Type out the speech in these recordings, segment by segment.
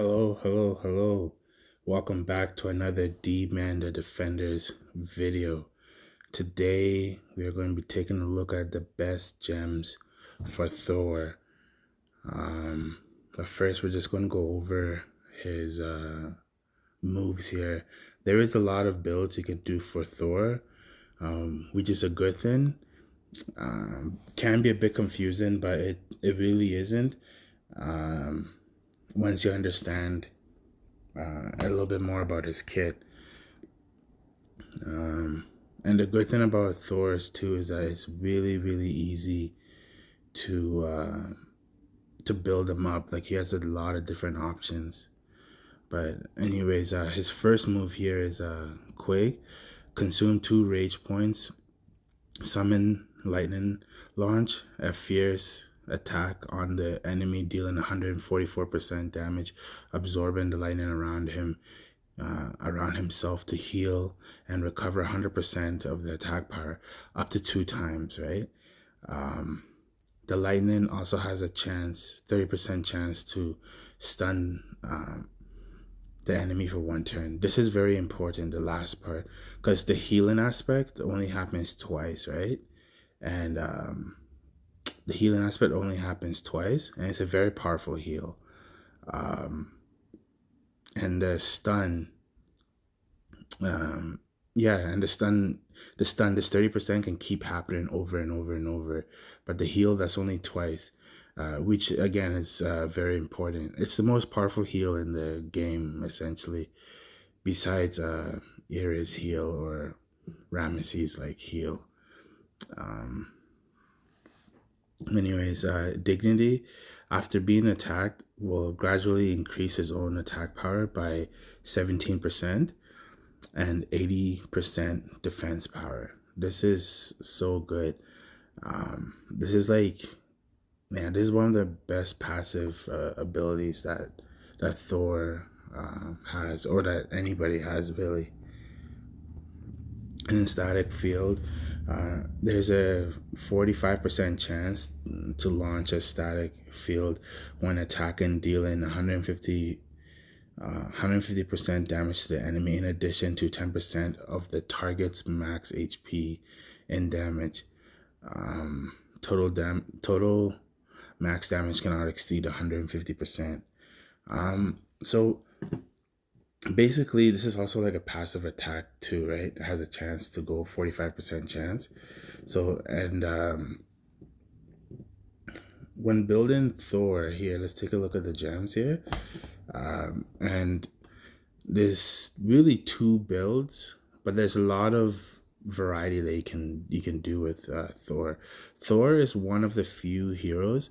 Hello, hello, hello. Welcome back to another D-Man the Defenders video. Today, we are going to be taking a look at the best gems for Thor. But first, we're just going to go over his moves here. There is a lot of builds you can do for Thor, which is a good thing. Can be a bit confusing, but it really isn't. Once you understand a little bit more about his kit. And the good thing about Thor's too is that it's really easy to build him up. Like, he has a lot of different options. But anyways, his first move here is Quake. Consume 2 rage points. Summon lightning launch. A fierce attack on the enemy, dealing 144% damage, absorbing the lightning around him, around himself to heal and recover 100% of the attack power up to 2 times, right? The lightning also has a chance, 30% chance to stun the enemy for 1 turn. This is very important, the last part, because the healing aspect only happens twice, right? And the healing aspect only happens twice, and it's a very powerful heal. And the stun, and the stun, this 30% can keep happening over and over and over. But the heal, that's only twice, which again is very important. It's the most powerful heal in the game, essentially, besides Iris heal or Ramesses like heal. Anyways, Dignity, after being attacked, will gradually increase his own attack power by 17% and 80% defense power. This is so good. This is like, man, this is one of the best passive abilities that Thor has, or that anybody has, really. In a static field, there's a 45% chance to launch a static field when attacking, dealing 150% damage to the enemy, in addition to 10% of the target's max HP and damage. Total max damage cannot exceed 150%. So basically, this is also like a passive attack too, right? It has a chance to go 45% chance. So, and when building Thor here, let's take a look at the gems here. And there's really 2 builds, but there's a lot of variety that you can do with Thor. Thor is one of the few heroes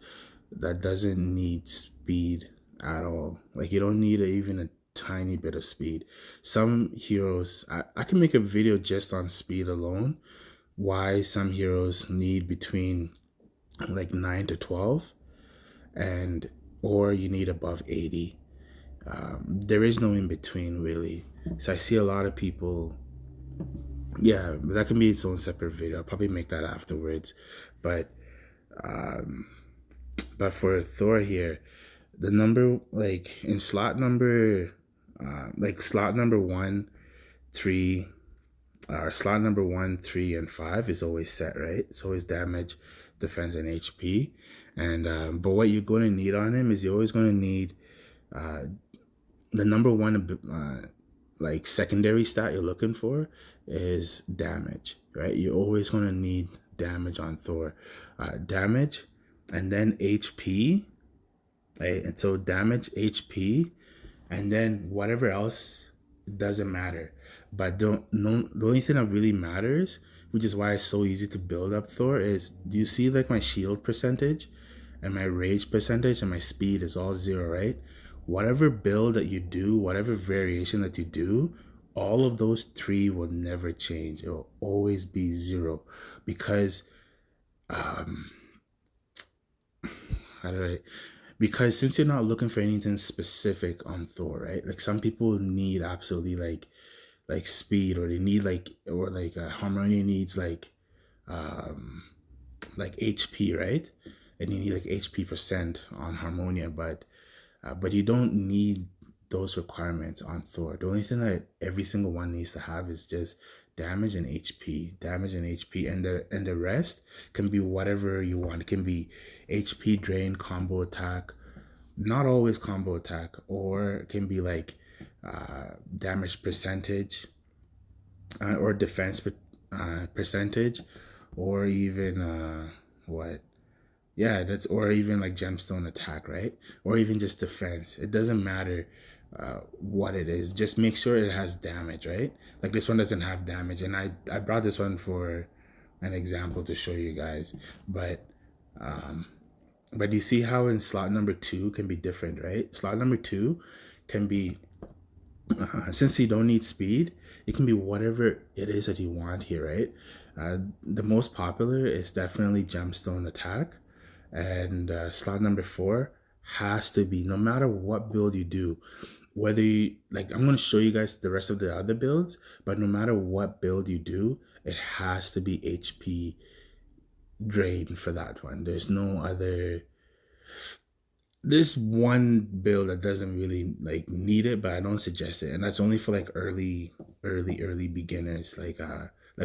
that doesn't need speed at all. Like, you don't need even a tiny bit of speed. Some heroes, I can make a video just on speed alone, why some heroes need between like 9 to 12, and or you need above 80. There is no in between, really. So I see a lot of people, yeah, that can be its own separate video. I'll probably make that afterwards. But for Thor here, the number, like in slot number, slot number 1, 3, slot number 1, 3, and 5 is always set, right? It's always damage, defense, and HP. And but what you're going to need on him is you're always going to need the number 1 like secondary stat you're looking for is damage, right? You're always going to need damage on Thor. Damage, and then HP, right? And so damage, HP, and then whatever else, doesn't matter. But the only thing that really matters, which is why it's so easy to build up Thor, is, do you see like my shield percentage and my rage percentage and my speed is all 0, right? Whatever build that you do, whatever variation that you do, all of those 3 will never change. It will always be 0, because because since you're not looking for anything specific on Thor, right? Like, some people need absolutely like speed, or they need Harmonia needs like HP, right? And you need like HP percent on Harmonia, but you don't need those requirements on Thor. The only thing that every single one needs to have is just damage and HP, and the rest can be whatever you want. It can be HP drain, combo attack, not always combo attack, or it can be like damage percentage, or defense percentage, or even what yeah, that's, or even like gemstone attack, right? Or even just defense. It doesn't matter what it is. Just make sure it has damage, right? Like this one doesn't have damage, and I brought this one for an example to show you guys. But you see how in slot number 2 can be different, right? Slot number 2 can be since you don't need speed, it can be whatever it is that you want here, right? The most popular is definitely gemstone attack. And slot number 4 has to be, no matter what build you do, whether you like, I'm going to show you guys the rest of the other builds, but no matter what build you do, it has to be HP drain for that one. There's one build that doesn't really like need it, but I don't suggest it, and that's only for like early beginners, like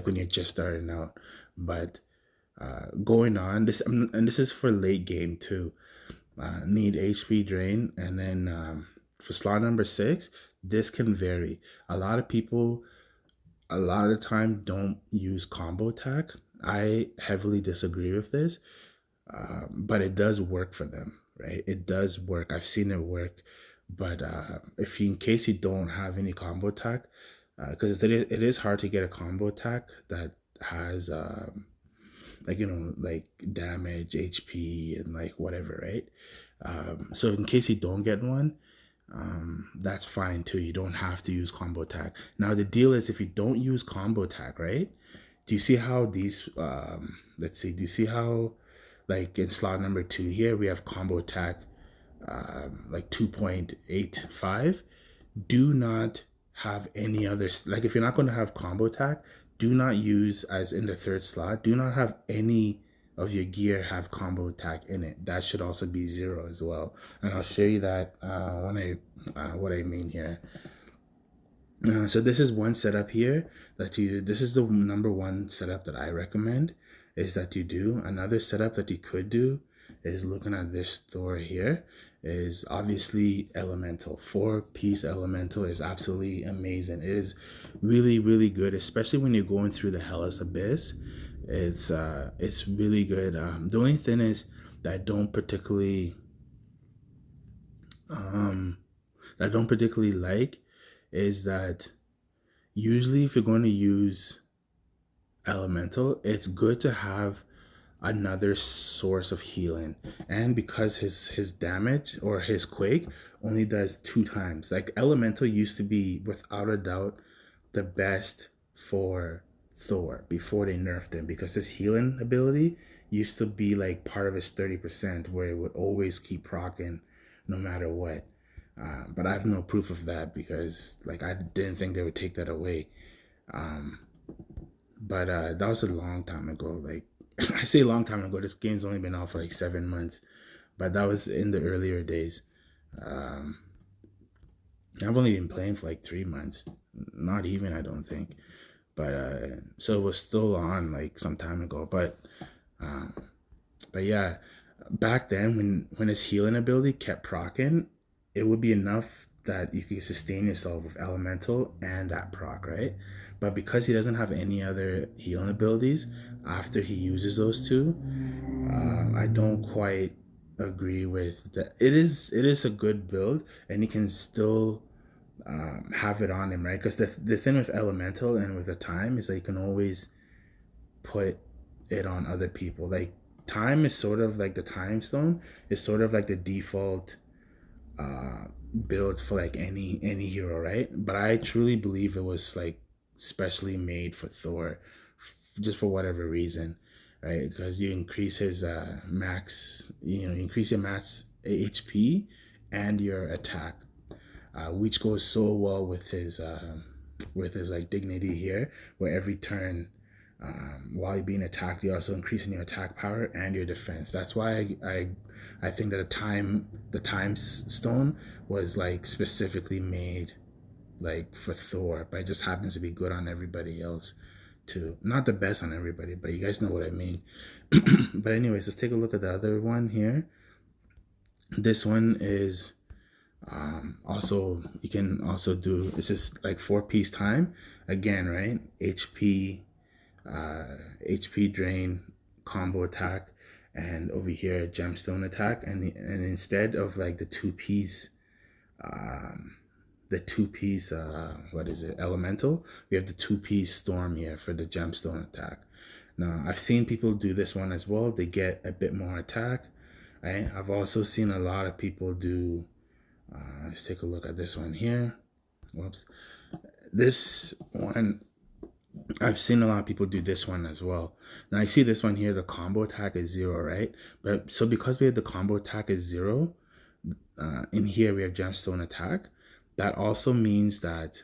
when you're just starting out. But going on this, and this is for late game too, need HP drain. And then for slot number 6, this can vary. A lot of people a lot of the time don't use combo attack. I heavily disagree with this, but it does work for them, right? It does work. I've seen it work. But if you, in case you don't have any combo attack, because it is hard to get a combo attack that has like, you know, like damage, HP, and like whatever, right? So in case you don't get one, that's fine too. You don't have to use combo attack. Now the deal is, if you don't use combo attack, right? Do you see how these let's see, do you see how like in slot number 2 here we have combo attack like 2.85? Do not have any other, like if you're not going to have combo attack, do not use, as in the 3rd slot, do not have any of your gear have combo attack in it. That should also be 0 as well, and I'll show you that when what I mean here. So this is one setup here that this is the number 1 setup that I recommend, is that you do. Another setup that you could do is, looking at this Thor here, is obviously elemental. 4-piece elemental is absolutely amazing. It is really, really good, especially when you're going through the Hellas Abyss. It's really good. The only thing is that I don't particularly like is that usually if you're going to use elemental, it's good to have another source of healing. And because his damage, or his quake, only does 2 times. Like elemental used to be without a doubt the best for Thor before they nerfed him, because his healing ability used to be like part of his 30%, where it would always keep proccing no matter what. But I have no proof of that, because like I didn't think they would take that away. But that was a long time ago. Like I say a long time ago, this game's only been out for like 7 months, but that was in the earlier days. I've only been playing for like 3 months, not even, I don't think. But so it was still on like some time ago. But yeah, back then when his healing ability kept proccing, it would be enough that you could sustain yourself with elemental and that proc, right? But because he doesn't have any other healing abilities after he uses those 2, I don't quite agree with that. It is a good build, and he can still have it on him, right? Because the thing with elemental and with the time is that you can always put it on other people. Like time is sort of like, the time stone is sort of like the default builds for like any hero, right? But I truly believe it was like specially made for Thor, just for whatever reason, right? Because you increase his max, you increase your max HP and your attack, which goes so well with his like dignity here, where every turn while you're being attacked, you're also increasing your attack power and your defense. That's why I think that the time stone was like specifically made like for Thor, but it just happens to be good on everybody else too. Not the best on everybody, but you guys know what I mean. But anyways, let's take a look at the other one here. This one is also, you can also do, it's just like 4-piece time again, right? HP drain combo attack, and over here gemstone attack, and instead of like the two-piece what is it, elemental, we have the two-piece storm here for the gemstone attack. Now I've seen people do this one as well. They get a bit more attack, right? I've also seen a lot of people do let's take a look at this one here. Whoops. This one, I've seen a lot of people do this one as well. Now I see this one here, the combo attack is 0, right? But so because we have the combo attack is 0, in here we have gemstone attack. That also means that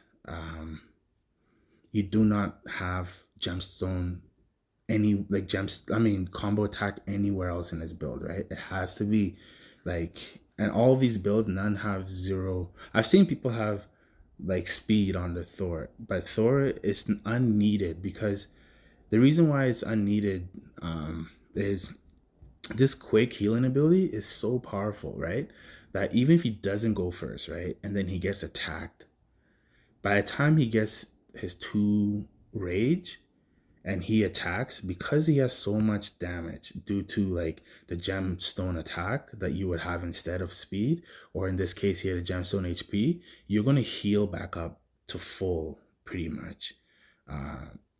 you do not have gemstone combo attack anywhere else in this build, right? It has to be like, and all these builds, none have 0. I've seen people have like speed on the Thor, but Thor is unneeded, because the reason why it's unneeded is this quick healing ability is so powerful, right? That even if he doesn't go first, right, and then he gets attacked, by the time he gets his 2 rage and he attacks, because he has so much damage due to like the gemstone attack that you would have instead of speed, or in this case here the gemstone HP, you're going to heal back up to full pretty much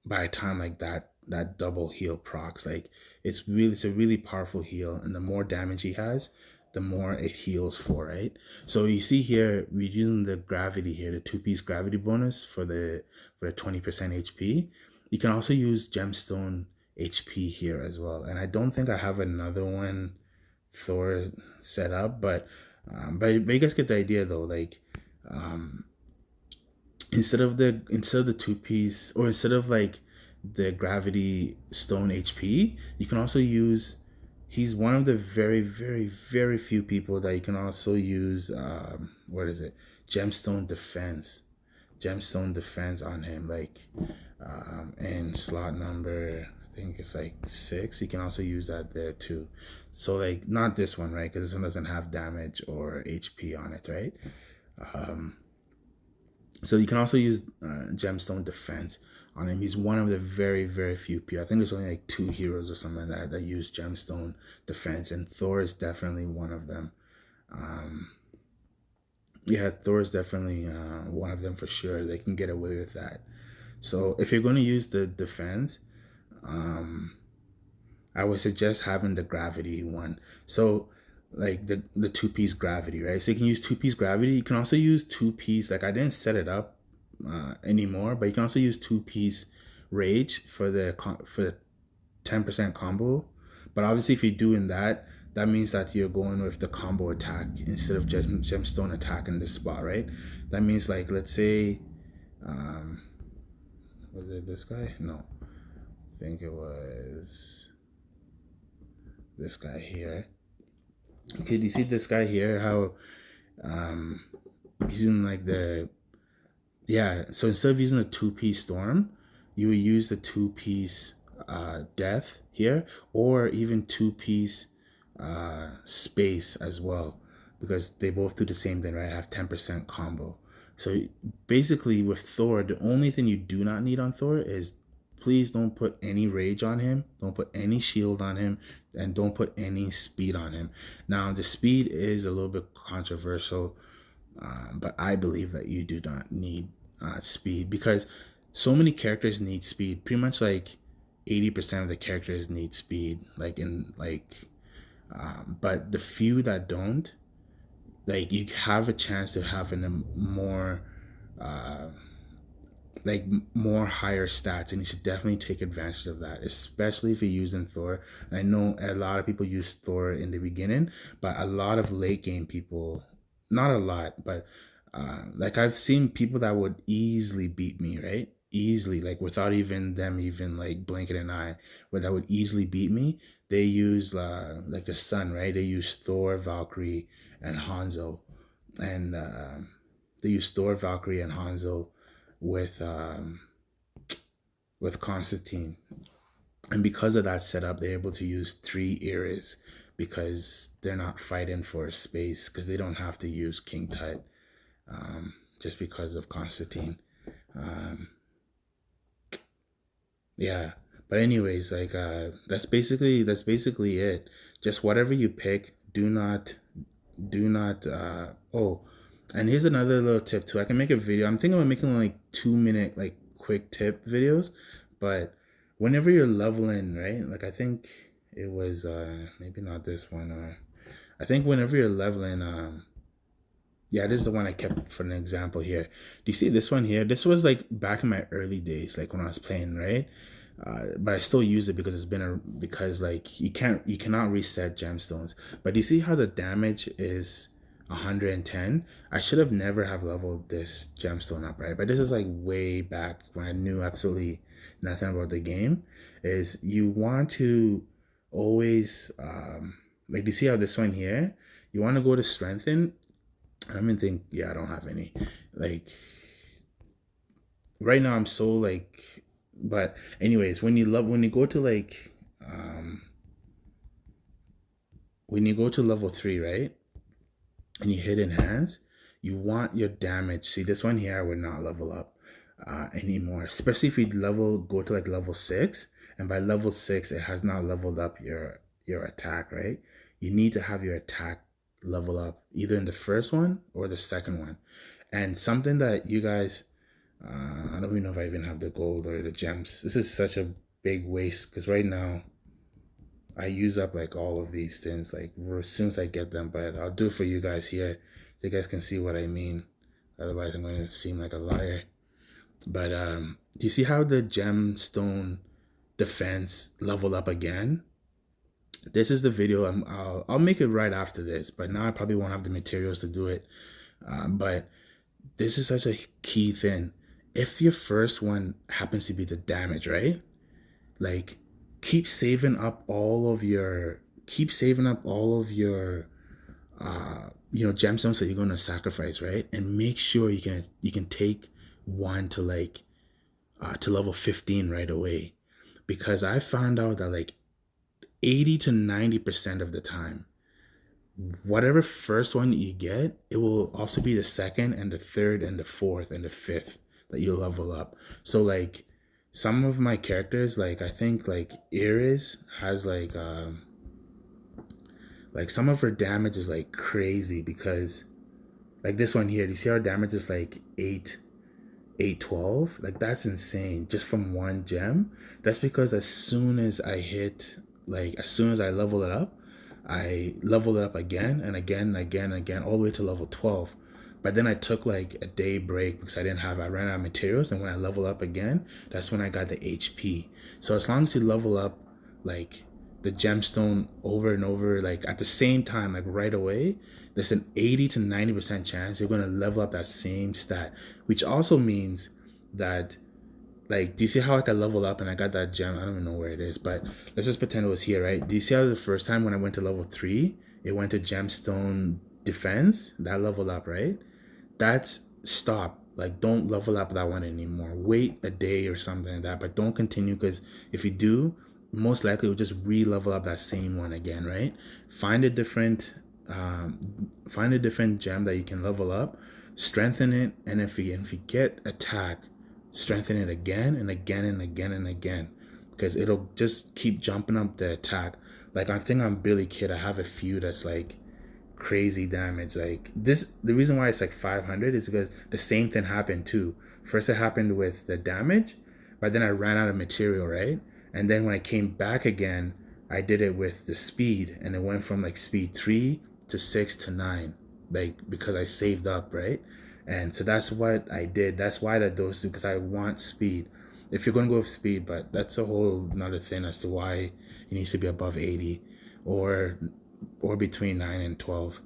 by the time like that double heal procs. Like it's a really powerful heal, and the more damage he has, the more it heals for, right? So you see here we're using the gravity here, the 2-piece gravity bonus for the 20% HP. You can also use gemstone HP here as well, and I don't think I have another one Thor set up, but you guys get the idea though. Like instead of the 2-piece, or instead of like the gravity stone HP, you can also use, he's one of the very, very, very few people that you can also use what is it, gemstone defense on him, like and slot number, I think it's like 6, you can also use that there too. So like not this one, right, because this one doesn't have damage or HP on it, right? So you can also use gemstone defense on him. He's one of the very, very few people. I think there's only like 2 heroes or something like that use gemstone defense, and Thor is definitely one of them. Yeah, Thor is definitely one of them for sure. They can get away with that. So if you're going to use the defense, I would suggest having the gravity one. So like the 2-piece gravity, right? So you can use 2-piece gravity. You can also use 2-piece, like I didn't set it up anymore, but you can also use 2-piece rage for the 10% combo. But obviously if you're doing that, that means that you're going with the combo attack instead of gemstone attack in this spot, right? That means like, let's say was it this guy? No, I think it was this guy here. Okay, do you see this guy here, how he's using like the, yeah, so instead of using a 2-piece storm, you would use the 2-piece death here, or even 2-piece space as well, because they both do the same thing, right? Have 10% combo. So basically with Thor, the only thing you do not need on Thor is, please don't put any rage on him, don't put any shield on him, and don't put any speed on him. Now the speed is a little bit controversial, but I believe that you do not need speed, because so many characters need speed. Pretty much like 80% of the characters need speed, like in like but the few that don't, like you have a chance to have a more like more higher stats, and you should definitely take advantage of that, especially if you're using Thor. And I know a lot of people use Thor in the beginning, but a lot of late game people, not a lot, but like I've seen people that would easily beat me, right? easily, like without even them even like blinking an eye, where that would easily beat me. They use like the sun, right? They use Thor, Valkyrie, and Hanzo, and they use Thor, Valkyrie, and Hanzo with Constantine, and because of that setup, they're able to use 3 eras because they're not fighting for space because they don't have to use King Tut, just because of Constantine. Um, yeah, but anyways, like that's basically it. Just whatever you pick, do not oh, and here's another little tip too. I can make a video. I'm thinking about making like 2 minute like quick tip videos, but whenever you're leveling, right? Like I think it was maybe not this one, or I think whenever you're leveling, yeah, this is the one I kept for an example here. Do you see this one here? This was like back in my early days, like when I was playing, right? But I still use it because because like you cannot reset gemstones. But do you see how the damage is 110? I should have never have leveled this gemstone up, right? But this is like way back when I knew absolutely nothing about the game. Is you want to always like, do you see how this one here? You want to go to strengthen. I don't even think, yeah, I don't have any. Like right now I'm so like, but anyways, when you go to like when you go to level 3, right? And you hit enhance, you want your damage. See this one here, I would not level up anymore, especially if you go to like level 6, and by level 6 it has not leveled up your attack, right? You need to have your attack level up either in the first one or the second one. And something that you guys I don't even know if I even have the gold or the gems. This is such a big waste because right now I use up like all of these things like as soon as I get them, but I'll do it for you guys here so you guys can see what I mean. Otherwise I'm going to seem like a liar. But do you see how the gemstone defense leveled up again? This is the video. I'll make it right after this, but now I probably won't have the materials to do it. But this is such a key thing. If your first one happens to be the damage, right? Like keep saving up all of your gemstones that you're going to sacrifice, right? And make sure you can take one to like to level 15 right away, because I found out that like 80 to 90% of the time, whatever first one you get, it will also be the second and the third and the fourth and the fifth that you level up. So like some of my characters, like I think like Iris has like some of her damage is like crazy, because like this one here, do you see our damage is like 812? Like that's insane just from one gem. That's because as soon as I level it up, I leveled it up again and again and again and again all the way to level 12. But then I took like a day break because I ran out of materials, and when I level up again, that's when I got the HP. So as long as you level up like the gemstone over and over, like at the same time, like right away, there's an 80 to 90% chance you're going to level up that same stat, which also means that, like, do you see how like I leveled up and I got that gem? I don't even know where it is, but let's just pretend it was here, right? Do you see how the first time when I went to level 3, it went to gemstone defense? That leveled up, right? That's stop. Like, don't level up that one anymore. Wait a day or something like that, but don't continue, because if you do, most likely you'll just re-level up that same one again, right? Find a different gem that you can level up, strengthen it, and if you get attack, strengthen it again and again and again and again, because it'll just keep jumping up the attack. Like I think on Billy Kid, I have a few that's like crazy damage. Like this, the reason why it's like 500 is because the same thing happened too. First it happened with the damage, but then I ran out of material, right? And then when I came back again, I did it with the speed, and it went from like speed 3 to 6 to 9, like because I saved up, right? And so that's what I did. That's why that those two, because I want speed. If you're going to go with speed, but that's a whole another thing as to why it needs to be above 80 or between 9 and 12.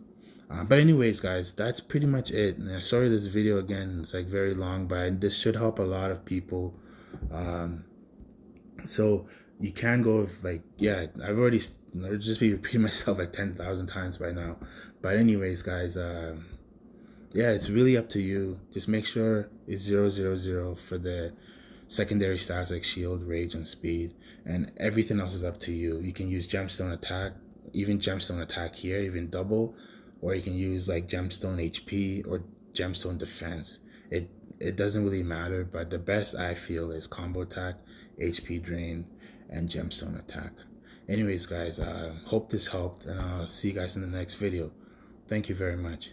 But anyways, guys, that's pretty much it. And sorry this video again, it's like very long, but this should help a lot of people. So you can go with like, yeah, I've already just be repeating myself like 10,000 times by now. But anyways, guys, yeah, it's really up to you. Just make sure it's 000 for the secondary stats like shield, rage, and speed, and everything else is up to you. You can use gemstone attack, even gemstone attack here, even double, or you can use like gemstone HP or gemstone defense. It doesn't really matter, but the best I feel is combo attack, HP drain, and gemstone attack. Anyways, guys, hope this helped, and I'll see you guys in the next video. Thank you very much.